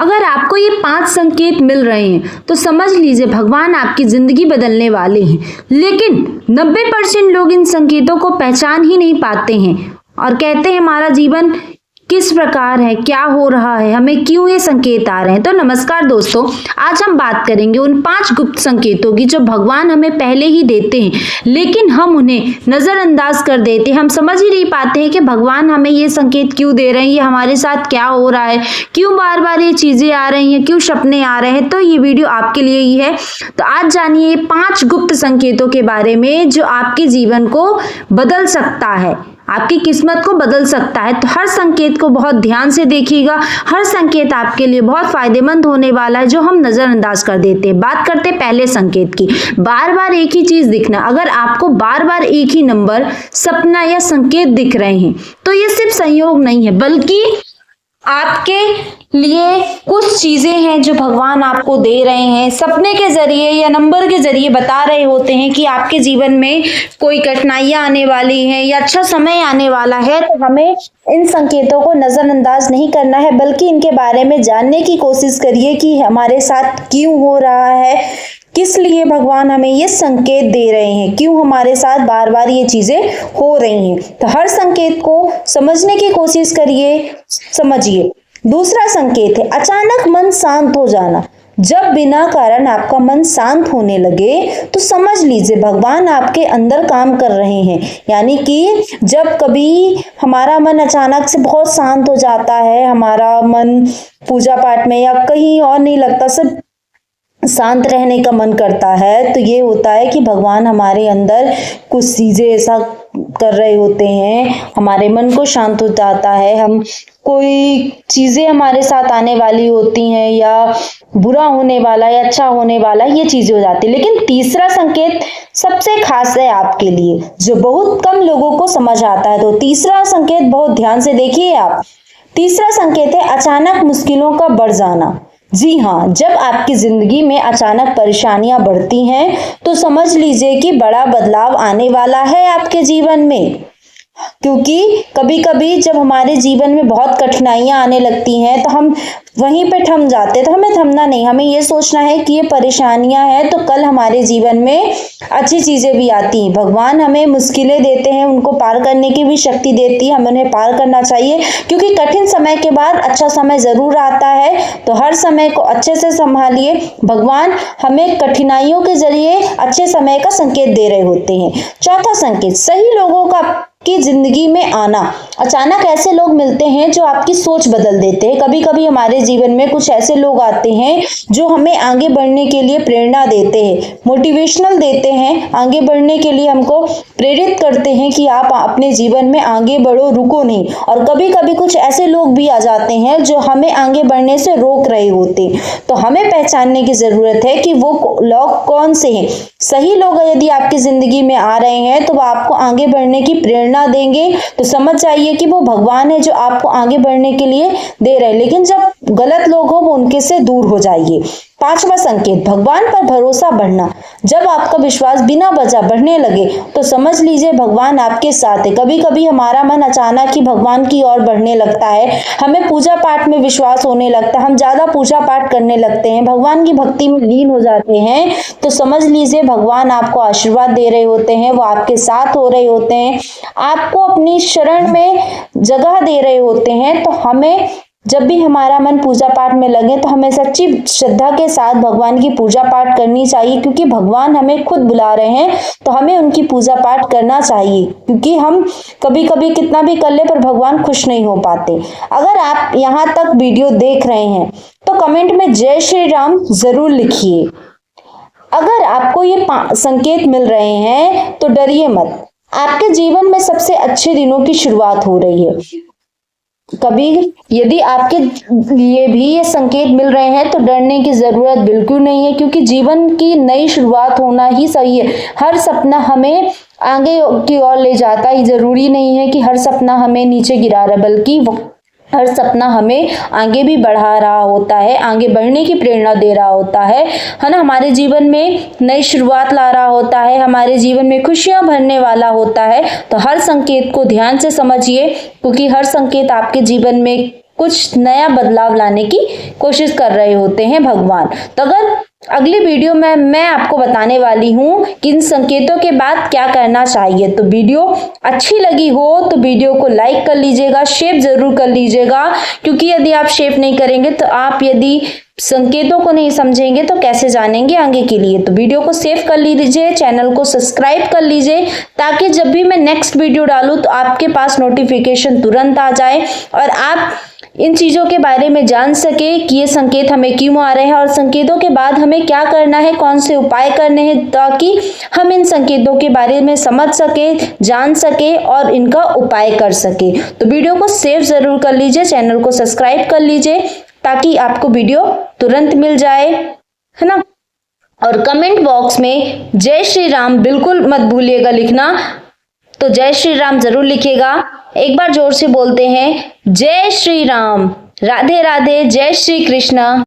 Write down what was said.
अगर आपको ये 5 संकेत मिल रहे हैं तो समझ लीजिए भगवान आपकी जिंदगी बदलने वाले हैं। लेकिन 90% लोग इन संकेतों को पहचान ही नहीं पाते हैं और कहते हैं हमारा जीवन किस प्रकार है, क्या हो रहा है, हमें क्यों ये संकेत आ रहे हैं। तो नमस्कार दोस्तों, आज हम बात करेंगे उन 5 गुप्त संकेतों की जो भगवान हमें पहले ही देते हैं, लेकिन हम उन्हें नजरअंदाज कर देते हैं। हम समझ ही नहीं पाते हैं कि भगवान हमें ये संकेत क्यों दे रहे हैं, ये हमारे साथ क्या हो रहा है, क्यों बार बार ये चीजें आ रही हैं, क्यों सपने आ रहे हैं। तो ये वीडियो आपके लिए ही है। तो आज जानिए 5 गुप्त संकेतों के बारे में जो आपके जीवन को बदल सकता है, आपकी किस्मत को बदल सकता है। तो हर संकेत को बहुत ध्यान से देखिएगा, हर संकेत आपके लिए बहुत फायदेमंद होने वाला है जो हम नजरअंदाज कर देते हैं। बात करते हैं पहले संकेत की, बार बार एक ही चीज दिखना। अगर आपको बार बार एक ही नंबर, सपना या संकेत दिख रहे हैं तो ये सिर्फ संयोग नहीं है, बल्कि आपके लिए कुछ चीजें हैं जो भगवान आपको दे रहे हैं, सपने के जरिए या नंबर के जरिए बता रहे होते हैं कि आपके जीवन में कोई कठिनाइयां आने वाली हैं या अच्छा समय आने वाला है। तो हमें इन संकेतों को नजरअंदाज नहीं करना है, बल्कि इनके बारे में जानने की कोशिश करिए कि हमारे साथ क्यों हो रहा है, किस लिए भगवान हमें ये संकेत दे रहे हैं, क्यों हमारे साथ बार बार ये चीजें हो रही हैं। तो हर संकेत को समझने की कोशिश करिए, समझिए। दूसरा संकेत है अचानक मन शांत हो जाना। जब बिना कारण आपका मन शांत होने लगे तो समझ लीजिए भगवान आपके अंदर काम कर रहे हैं। यानी कि जब कभी हमारा मन अचानक से बहुत शांत हो जाता है, हमारा मन पूजा पाठ में या कहीं और नहीं लगता, सब शांत रहने का मन करता है, तो ये होता है कि भगवान हमारे अंदर कुछ चीजें ऐसा कर रहे होते हैं, हमारे मन को शांत हो जाता है। हम कोई चीजें हमारे साथ आने वाली होती हैं या बुरा होने वाला या अच्छा होने वाला, ये चीजें हो जाती है। लेकिन तीसरा संकेत सबसे खास है आपके लिए, जो बहुत कम लोगों को समझ आता है। तो तीसरा संकेत बहुत ध्यान से देखिए आप। तीसरा संकेत है अचानक मुश्किलों का बढ़ जाना। जी हाँ, जब आपकी जिंदगी में अचानक परेशानियां बढ़ती हैं तो समझ लीजिए कि बड़ा बदलाव आने वाला है आपके जीवन में। क्योंकि कभी कभी जब हमारे जीवन में बहुत कठिनाइयां आने लगती हैं तो हम वहीं पे थम जाते हैं। तो हमें थमना नहीं, हमें ये सोचना है कि ये परेशानियां हैं तो कल हमारे जीवन में अच्छी चीजें भी आती हैं। भगवान हमें मुश्किलें देते हैं, उनको पार करने की भी शक्ति देती है, हमें उन्हें पार करना चाहिए। क्योंकि कठिन समय के बाद अच्छा समय जरूर आता है, तो हर समय को अच्छे से संभालिए। भगवान हमें कठिनाइयों के जरिए अच्छे समय का संकेत दे रहे होते हैं। चौथा संकेत सही लोगों का की जिंदगी में आना। अचानक ऐसे लोग मिलते हैं जो आपकी सोच बदल देते हैं। कभी कभी हमारे जीवन में कुछ ऐसे लोग आते हैं जो हमें आगे बढ़ने के लिए प्रेरणा देते हैं, मोटिवेशनल देते हैं, आगे बढ़ने के लिए हमको प्रेरित करते हैं कि आप अपने जीवन में आगे बढ़ो, रुको नहीं। और कभी कभी कुछ ऐसे लोग भी आ जाते हैं जो हमें आगे बढ़ने से रोक रहे होते हैं। तो हमें पहचानने की जरूरत है कि वो लोग कौन से हैं। सही लोग यदि आपकी जिंदगी में आ रहे हैं तो वो आपको आगे बढ़ने की प्रेरणा देंगे, तो समझ जाइए कि वो भगवान है जो आपको आगे बढ़ने के लिए दे रहे हैं। लेकिन जब गलत लोग हो वो उनके से दूर हो जाइए। पांचवा संकेत भगवान पर भरोसा बढ़ना। जब आपका विश्वास बिना वजह बढ़ने लगे तो समझ लीजिए भगवान आपके साथ है। कभी कभी हमारा मन अचानक ही भगवान की ओर बढ़ने लगता है, हमें पूजा पाठ में विश्वास होने लगता है, हम ज्यादा पूजा पाठ करने लगते हैं, भगवान की भक्ति में लीन हो जाते हैं, तो समझ लीजिए भगवान आपको आशीर्वाद दे रहे होते हैं, वो आपके साथ हो रहे होते हैं, आपको अपनी शरण में जगह दे रहे होते हैं। तो हमें जब भी हमारा मन पूजा पाठ में लगे तो हमें सच्ची श्रद्धा के साथ भगवान की पूजा पाठ करनी चाहिए। क्योंकि भगवान हमें खुद बुला रहे हैं तो हमें उनकी पूजा पाठ करना चाहिए। क्योंकि हम कभी कभी कितना भी कर ले पर भगवान खुश नहीं हो पाते। अगर आप यहाँ तक वीडियो देख रहे हैं तो कमेंट में जय श्री राम जरूर लिखिए। अगर आपको ये संकेत मिल रहे हैं तो डरिए मत, आपके जीवन में सबसे अच्छे दिनों की शुरुआत हो रही है। कभी यदि आपके लिए भी ये संकेत मिल रहे हैं तो डरने की जरूरत बिल्कुल नहीं है। क्योंकि जीवन की नई शुरुआत होना ही सही है। हर सपना हमें आगे की ओर ले जाता है, जरूरी नहीं है कि हर सपना हमें नीचे गिरा रहा है, बल्कि हर सपना हमें आगे भी बढ़ा रहा होता है, आगे बढ़ने की प्रेरणा दे रहा होता है ना। हमारे जीवन में नई शुरुआत ला रहा होता है, हमारे जीवन में खुशियां भरने वाला होता है। तो हर संकेत को ध्यान से समझिए, क्योंकि हर संकेत आपके जीवन में कुछ नया बदलाव लाने की कोशिश कर रहे होते हैं भगवान। तो अगर अगली वीडियो में मैं आपको बताने वाली हूँ कि इन संकेतों के बाद क्या करना चाहिए। तो वीडियो अच्छी लगी हो तो वीडियो को लाइक कर लीजिएगा, शेयर जरूर कर लीजिएगा, क्योंकि यदि आप शेयर नहीं करेंगे तो आप यदि संकेतों को नहीं समझेंगे तो कैसे जानेंगे आगे के लिए। तो वीडियो को सेव कर लीजिए, चैनल को सब्सक्राइब कर लीजिए, ताकि जब भी मैं नेक्स्ट वीडियो डालूं तो आपके पास नोटिफिकेशन तुरंत आ जाए और आप इन चीज़ों के बारे में जान सके कि ये संकेत हमें क्यों आ रहे हैं और संकेतों के बाद हमें क्या करना है, कौन से उपाय करने हैं, ताकि हम इन संकेतों के बारे में समझ सके, जान सके और इनका उपाय कर सके। तो वीडियो को सेव जरूर कर लीजिए, चैनल को सब्सक्राइब कर लीजिए, ताकि आपको वीडियो तुरंत मिल जाए, है ना। और कमेंट बॉक्स में जय श्री राम बिल्कुल मत भूलिएगा लिखना। तो जय श्री राम जरूर लिखिएगा। एक बार जोर से बोलते हैं, जय श्री राम, राधे राधे, जय श्री कृष्ण।